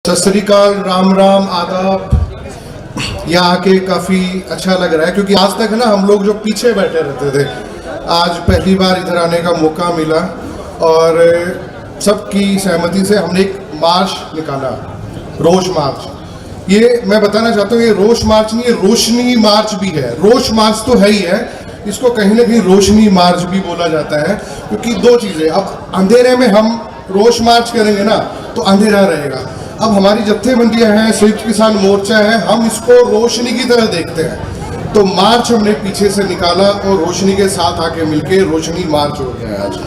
सत श्री अकाल, राम राम, आदाब। यहाँ आके काफ़ी अच्छा लग रहा है क्योंकि आज तक ना हम लोग जो पीछे बैठे रहते थे, आज पहली बार इधर आने का मौका मिला और सबकी सहमति से हमने एक मार्च निकाला, रोष मार्च। ये मैं बताना चाहता हूँ, ये रोष मार्च नहीं, ये रोशनी मार्च भी है। रोष मार्च तो है ही है, इसको कहीं ना कहीं रोशनी मार्च भी बोला जाता है क्योंकि दो चीज़ें, अब अंधेरे में हम रोष मार्च करेंगे ना तो अंधेरा रहेगा। अब हमारी जत्थेबंदियां हैं, संयुक्त किसान मोर्चा है, हम इसको रोशनी की तरह देखते हैं, तो मार्च हमने पीछे से निकाला और रोशनी के साथ आके मिलके रोशनी मार्च हो गया आज।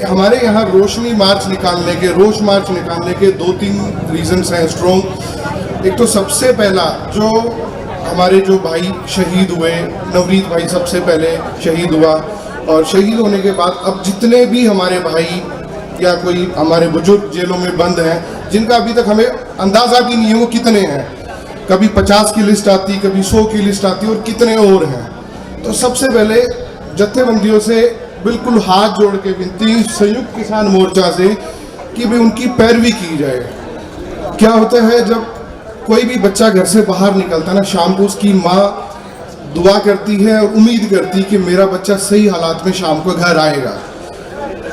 हमारे यहाँ रोशनी मार्च निकालने के, रोष मार्च निकालने के दो तीन रीजंस हैं स्ट्रॉन्ग। एक तो सबसे पहला, जो हमारे जो भाई शहीद हुए, नवरीत भाई सबसे पहले शहीद हुआ, और शहीद होने के बाद अब जितने भी हमारे भाई या कोई हमारे बुजुर्ग जेलों में बंद हैं, जिनका अभी तक हमें अंदाज़ा भी नहीं है वो कितने हैं, कभी 50 की लिस्ट आती, कभी 100 की लिस्ट आती और कितने और हैं। तो सबसे पहले जत्थेबंदियों से बिल्कुल हाथ जोड़ के विनती संयुक्त किसान मोर्चा से कि भाई उनकी पैरवी की जाए। क्या होता है, जब कोई भी बच्चा घर से बाहर निकलता है ना, शाम को उसकी माँ दुआ करती है और उम्मीद करती है कि मेरा बच्चा सही हालात में शाम को घर आएगा,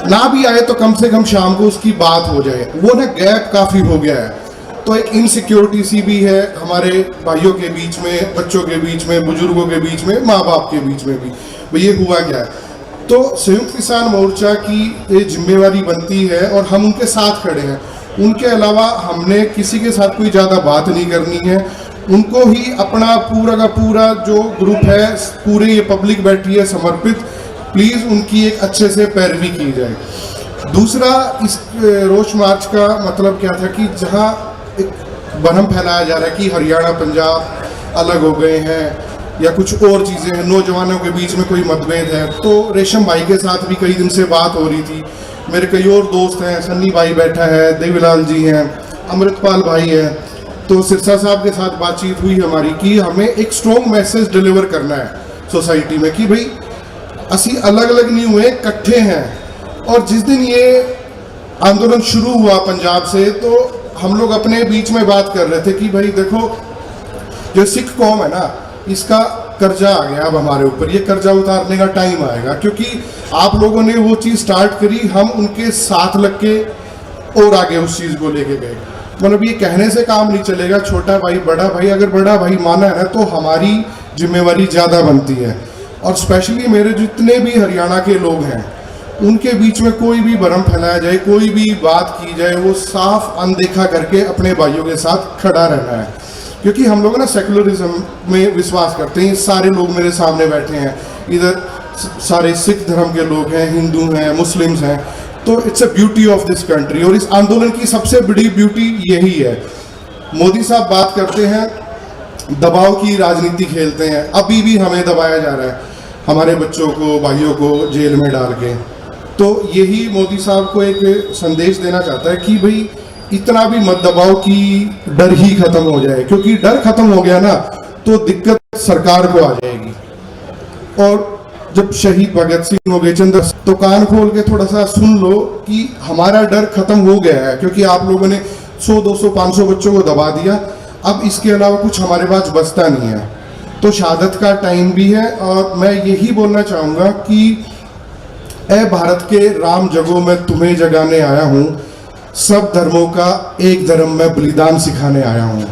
ना भी आए तो कम से कम शाम को उसकी बात हो जाए। वो ना गैप काफ़ी हो गया है, तो एक इनसिक्योरिटी सी भी है हमारे भाइयों के बीच में, बच्चों के बीच में, बुजुर्गों के बीच में, माँ बाप के बीच में भी। ये हुआ क्या है, तो संयुक्त किसान मोर्चा की ये जिम्मेवारी बनती है और हम उनके साथ खड़े हैं। उनके अलावा हमने किसी के साथ कोई ज़्यादा बात नहीं करनी है, उनको ही अपना पूरा का पूरा जो ग्रुप है, पूरे ये पब्लिक बैठी है समर्पित, प्लीज़ उनकी एक अच्छे से पैरवी की जाए। दूसरा, इस रोष मार्च का मतलब क्या था कि जहाँ एक भ्रम फैलाया जा रहा है कि हरियाणा पंजाब अलग हो गए हैं या कुछ और चीज़ें हैं, नौजवानों के बीच में कोई मतभेद है, तो रेशम भाई के साथ भी कई दिन से बात हो रही थी, मेरे कई और दोस्त हैं, सन्नी भाई बैठा है, देवीलाल जी हैं, अमृतपाल भाई है, तो सिरसा साहब के साथ बातचीत हुई हमारी कि हमें एक स्ट्रॉन्ग मैसेज डिलीवर करना है सोसाइटी में कि भाई असी अलग अलग नहीं हुए, इकट्ठे हैं। और जिस दिन ये आंदोलन शुरू हुआ पंजाब से, तो हम लोग अपने बीच में बात कर रहे थे कि भाई देखो, जो सिख कौम है ना, इसका कर्जा आ गया अब हमारे ऊपर, ये कर्जा उतारने का टाइम आएगा, क्योंकि आप लोगों ने वो चीज़ स्टार्ट करी, हम उनके साथ लग के और आगे उस चीज़ को लेके गए। मतलब ये कहने से काम नहीं चलेगा, छोटा भाई बड़ा भाई, अगर बड़ा भाई माना है ना तो हमारी जिम्मेवारी ज़्यादा बनती है। और स्पेशली मेरे जितने भी हरियाणा के लोग हैं, उनके बीच में कोई भी भ्रम फैलाया जाए, कोई भी बात की जाए, वो साफ अनदेखा करके अपने भाइयों के साथ खड़ा रहना है। क्योंकि हम लोग ना सेकुलरिज्म में विश्वास करते हैं। सारे लोग मेरे सामने बैठे हैं, इधर सारे सिख धर्म के लोग हैं, हिंदू हैं, मुस्लिम्स हैं, तो it's a beauty of this country. और इस आंदोलन की सबसे बड़ी ब्यूटी यही है। मोदी साहब बात करते हैं, दबाव की राजनीति खेलते हैं, अभी भी हमें दबाया जा रहा है, हमारे बच्चों को, भाइयों को जेल में डाल के। तो यही मोदी साहब को एक संदेश देना चाहता है कि भाई इतना भी मत दबाओ कि डर ही खत्म हो जाए, क्योंकि डर खत्म हो गया ना तो दिक्कत सरकार को आ जाएगी। और जब शहीद भगत सिंह हो गए, चंद्र, तो कान खोल के थोड़ा सा सुन लो कि हमारा डर खत्म हो गया है, क्योंकि आप लोगों ने 100, 200, 500 बच्चों को दबा दिया, अब इसके अलावा कुछ हमारे पास बचता नहीं है। तो शहादत का टाइम भी है। और मैं यही बोलना चाहूँगा कि ए भारत के राम जगो मैं तुम्हें जगाने आया हूँ, सब धर्मों का एक धर्म में बलिदान सिखाने आया हूँ।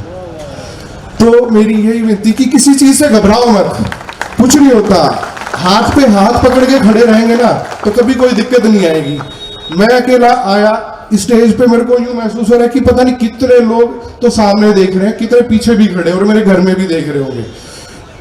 तो मेरी यही विनती कि किसी चीज़ से घबराओ मत, कुछ नहीं होता, हाथ पे हाथ पकड़ के खड़े रहेंगे ना तो कभी कोई दिक्कत नहीं आएगी। मैं अकेला आया स्टेज पे, मेरे को यूं महसूस हो रहा है कि पता नहीं कितने लोग तो सामने देख रहे हैं, कितने पीछे भी खड़े और मेरे घर में भी देख रहे होंगे।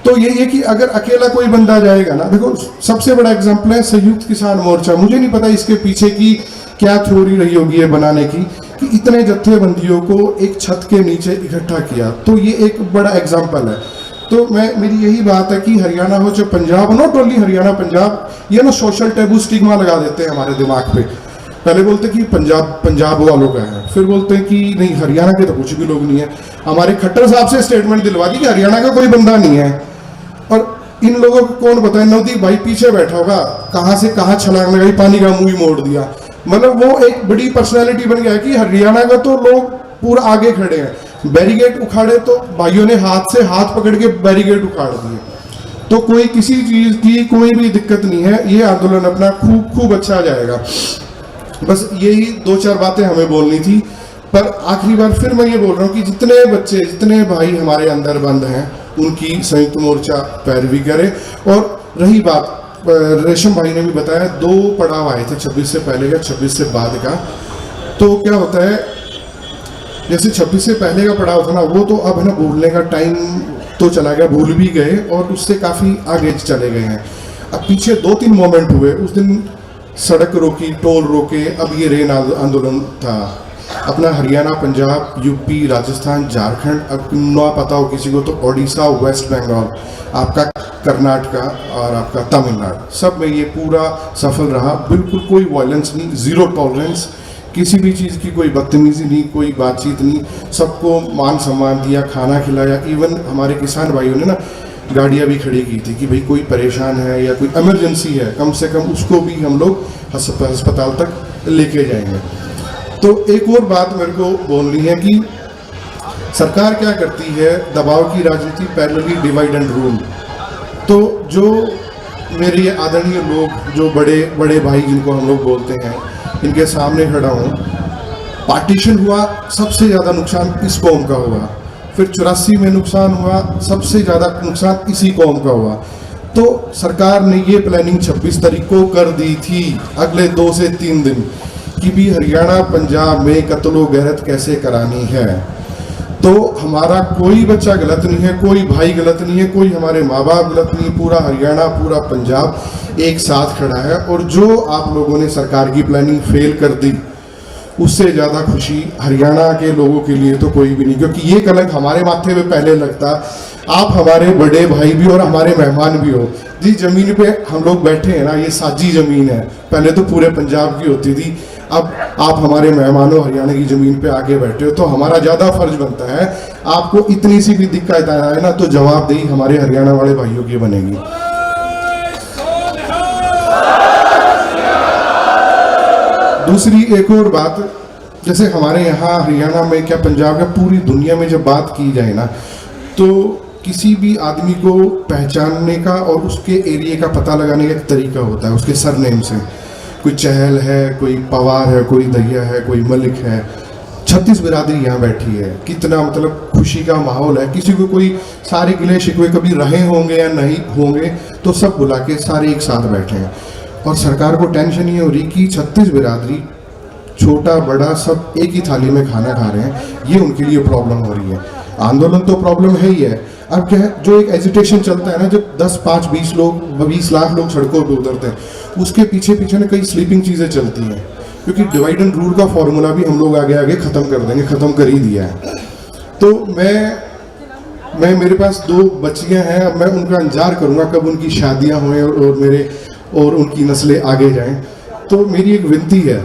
तो ये है कि अगर अकेला कोई बंदा जाएगा ना, देखो सबसे बड़ा एग्जाम्पल है संयुक्त किसान मोर्चा। मुझे नहीं पता इसके पीछे की क्या थ्योरी रही होगी ये बनाने की, कि इतने जत्थेबंदियों को एक छत के नीचे इकट्ठा किया, तो ये एक बड़ा एग्जाम्पल है। तो मेरी यही बात है कि हरियाणा हो चाहे पंजाब, नॉट ओनली हरियाणा पंजाब, ये ना सोशल टैबू स्टिग्मा लगा देते हैं हमारे दिमाग पे। पहले बोलते कि पंजाब वालों का है, फिर बोलते हैं कि नहीं हरियाणा के तो कुछ भी लोग नहीं है। हमारे खट्टर साहब से स्टेटमेंट दिलवा दी कि हरियाणा का कोई बंदा नहीं है, और इन लोगों को कौन बताए, नवदीप भाई पीछे बैठा होगा, कहाँ से कहाँ छलांग लगाई, पानी का मुंह ही मोड़ दिया। मतलब वो एक बड़ी पर्सनैलिटी बन गया है कि हरियाणा का तो लोग पूरा आगे खड़े हैं। बैरिकेड उखाड़े तो भाइयों ने हाथ से हाथ पकड़ के बैरिकेड उखाड़ दिए। तो कोई किसी चीज की कोई भी दिक्कत नहीं है, ये आंदोलन अपना खूब अच्छा जाएगा। बस यही 2-4 बातें हमें बोलनी थी। पर आखिरी बार फिर मैं ये बोल रहा हूँ कि जितने बच्चे, जितने भाई हमारे अंदर बंद हैं, उनकी संयुक्त मोर्चा पैरवी करे। और रही बात, रेशम भाई ने भी बताया 2 पड़ाव आए थे, 26 से पहले का, 26 से बाद का। तो क्या होता है, जैसे 26 से पहले का पड़ाव था ना, वो तो अब है ना भूलने का टाइम तो चला गया, भूल भी गए और उससे काफ़ी आगे चले गए हैं। अब पीछे 2-3 मोमेंट हुए। उस दिन सड़क रोकी, टोल रोके, अब ये रेन आंदोलन था। अपना हरियाणा, पंजाब, यूपी, राजस्थान, झारखंड, अब ना पता हो किसी को तो उड़ीसा, वेस्ट बंगाल, आपका कर्नाटका और आपका तमिलनाडु, सब में ये पूरा सफल रहा। बिल्कुल कोई वायलेंस नहीं, ज़ीरो टॉलरेंस, किसी भी चीज़ की कोई बदतमीजी नहीं, कोई बातचीत नहीं, सबको मान सम्मान दिया, खाना खिलाया। इवन हमारे किसान भाइयों ने ना गाड़ियाँ भी खड़ी की थी कि भाई कोई परेशान है या कोई इमरजेंसी है, कम से कम उसको भी हम लोग अस्पताल तक लेके जाएंगे। तो एक और बात मेरे को बोलनी है कि सरकार क्या करती है, दबाव की राजनीति, पैरेलली डिवाइड एंड रूल। तो जो मेरे ये आदरणीय लोग, जो बड़े बड़े भाई जिनको हम लोग बोलते हैं, इनके सामने खड़ा हूँ, पार्टीशन हुआ, सबसे ज़्यादा नुकसान इस कौम का हुआ। फिर 84 में नुकसान हुआ, सबसे ज़्यादा नुकसान इसी कौम का हुआ। तो सरकार ने ये प्लानिंग 26 तारीख को कर दी थी, अगले 2 से 3 दिन, कि भी हरियाणा पंजाब में कत्लो गैरत कैसे करानी है। तो हमारा कोई बच्चा गलत नहीं है, कोई भाई गलत नहीं है, कोई हमारे माँ बाप गलत नहीं, पूरा हरियाणा, पूरा पंजाब एक साथ खड़ा है। और जो आप लोगों ने सरकार की प्लानिंग फेल कर दी, उससे ज़्यादा खुशी हरियाणा के लोगों के लिए तो कोई भी नहीं, क्योंकि ये कलंक हमारे माथे पे पहले लगता। आप हमारे बड़े भाई भी और हमारे मेहमान भी हो। जिस ज़मीन पे हम लोग बैठे हैं ना, ये साझी ज़मीन है, पहले तो पूरे पंजाब की होती थी, अब आप हमारे मेहमानों हरियाणा की ज़मीन पे आके बैठे हो। तो हमारा ज़्यादा फर्ज बनता है, आपको इतनी सी भी दिक्कत आए ना तो जवाबदेही हमारे हरियाणा वाले भाइयों की बनेगी। दूसरी एक और बात, जैसे हमारे यहाँ हरियाणा में, क्या पंजाब या पूरी दुनिया में जब बात की जाए ना, तो किसी भी आदमी को पहचानने का और उसके एरिया का पता लगाने का एक तरीका होता है, उसके सरनेम से। कोई चहल है, कोई पवार है, कोई दहिया है, कोई मलिक है। 36 बिरादरी यहाँ बैठी है, कितना मतलब खुशी का माहौल है। किसी को कोई सारे गिले शिकवे कभी रहे होंगे या नहीं होंगे, तो सब बुला के सारे एक साथ बैठे हैं। और सरकार को टेंशन ये हो रही कि 36 बिरादरी, छोटा बड़ा सब एक ही थाली में खाना खा रहे हैं, ये उनके लिए प्रॉब्लम हो रही है। आंदोलन तो प्रॉब्लम है ही है। अब क्या है, जो एक एजिटेशन चलता है ना, जब 10, 5, 20 लाख लोग सड़कों पे उतरते हैं, उसके पीछे ना कई स्लीपिंग चीज़ें चलती हैं। क्योंकि डिवाइड एंड रूल का फॉर्मूला भी हम लोग आगे ख़त्म कर देंगे, ख़त्म कर ही दिया है। तो मैं मेरे पास 2 बच्चियां हैं, अब मैं उनका इंतजार करूंगा कब उनकी शादियां हों और उनकी नस्लें आगे जाएं। तो मेरी एक विनती है,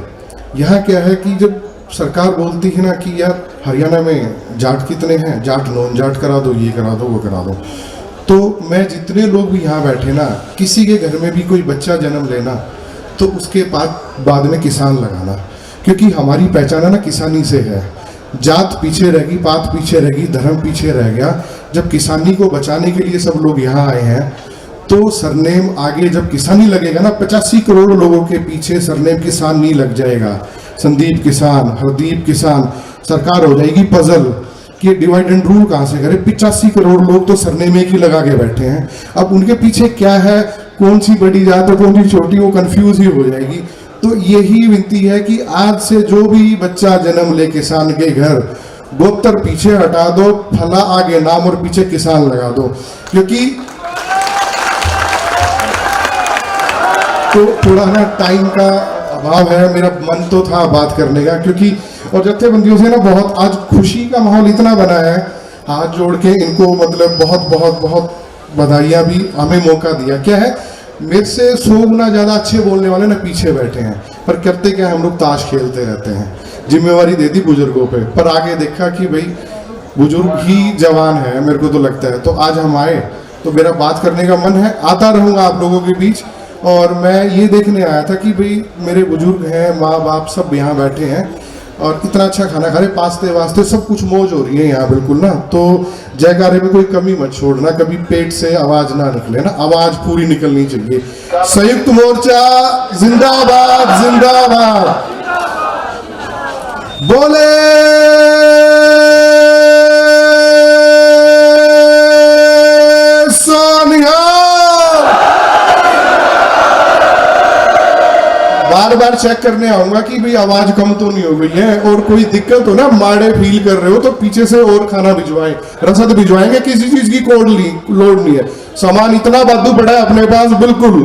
यहाँ क्या है कि जब सरकार बोलती है ना कि यार हरियाणा में जाट कितने हैं, जाट नॉन जाट करा दो, ये करा दो, वो करा दो, तो मैं जितने लोग भी यहाँ बैठे ना, किसी के घर में भी कोई बच्चा जन्म लेना तो उसके बाद में किसान लगाना, क्योंकि हमारी पहचान ना किसानी से है। जात पीछे रहेगी, पात पीछे रहेगी, धर्म पीछे रह गया। जब किसानी को बचाने के लिए सब लोग यहाँ आए हैं, तो सरनेम आगे जब किसानी लगेगा ना, 85 करोड़ लोगों के पीछे सरनेम किसान नहीं लग जाएगा। संदीप किसान, हरदीप किसान, सरकार हो जाएगी पजल कि डिवाइड एंड रूल कहाँ से करे। 85 करोड़ लोग तो सरनेम एक ही लगा के बैठे हैं। अब उनके पीछे क्या है, कौन सी बड़ी जात और कौन सी छोटी, वो कंफ्यूज ही हो जाएगी। तो यही विनती है कि आज से जो भी बच्चा जन्म ले किसान के घर, गोत्र पीछे हटा दो, फला आगे नाम और पीछे किसान लगा दो। क्योंकि तो थोड़ा ना टाइम का अभाव है, मेरा मन तो था बात करने का, क्योंकि और जत्थेबंदियों से ना बहुत आज खुशी का माहौल इतना बना है, हाथ जोड़ के इनको मतलब बहुत बहुत बहुत बधाइयाँ भी, हमें मौका दिया। क्या है, मेरे से 100 गुना ज़्यादा अच्छे बोलने वाले ना पीछे बैठे हैं, पर करते क्या, हम लोग ताश खेलते रहते हैं। जिम्मेवारी दे दी बुजुर्गों पे, पर आगे देखा कि भाई बुजुर्ग ही जवान है, मेरे को तो लगता है। तो आज हम आए, तो मेरा बात करने का मन है, आता रहूँगा आप लोगों के बीच। और मैं ये देखने आया था कि भाई मेरे बुजुर्ग हैं, माँ बाप सब यहाँ बैठे हैं, और इतना अच्छा खाना खा रहे, पास्ते वास्ते सब कुछ मौज हो रही है यहाँ बिल्कुल ना। तो जयकारे में कोई कमी मत छोड़ना, कभी पेट से आवाज ना निकले ना, आवाज पूरी निकलनी चाहिए। संयुक्त मोर्चा जिंदाबाद जिंदाबाद, बोले सोनिया। बार बार चेक करने आऊंगा कि भाई आवाज कम तो नहीं हो गई है, और कोई दिक्कत हो ना, माड़े फील कर रहे हो तो पीछे से और खाना भिजवाएं, रसद भिजवाएंगे, किसी चीज की लोड नहीं है, सामान इतना बादू पड़ा है अपने पास बिल्कुल।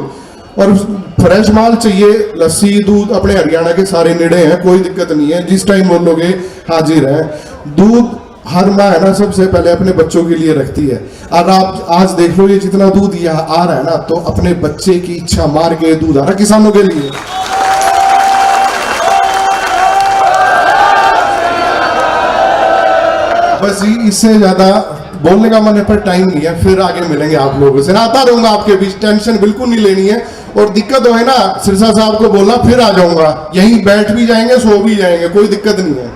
और फ्रेश माल चाहिए, लस्सी दूध अपने हरियाणा के सारे नेड़े हैं, कोई दिक्कत नहीं है, जिस टाइम बोलोगे हाजिर है। दूध हर माँ है ना सबसे पहले अपने बच्चों के लिए रखती है, और आप आज देख लो ये जितना दूध यहाँ आ रहा है ना, तो अपने बच्चे की इच्छा मार के दूध आ रहा है किसानों के लिए। बस इससे ज्यादा बोलने का मन है पर टाइम नहीं है, फिर आगे मिलेंगे आप लोगों से, आता रहूंगा आपके बीच, टेंशन बिल्कुल नहीं लेनी है। और दिक्कत हो ना सिरसा साहब को बोलना, फिर आ जाऊंगा, यहीं बैठ भी जाएंगे, सो भी जाएंगे, कोई दिक्कत नहीं है।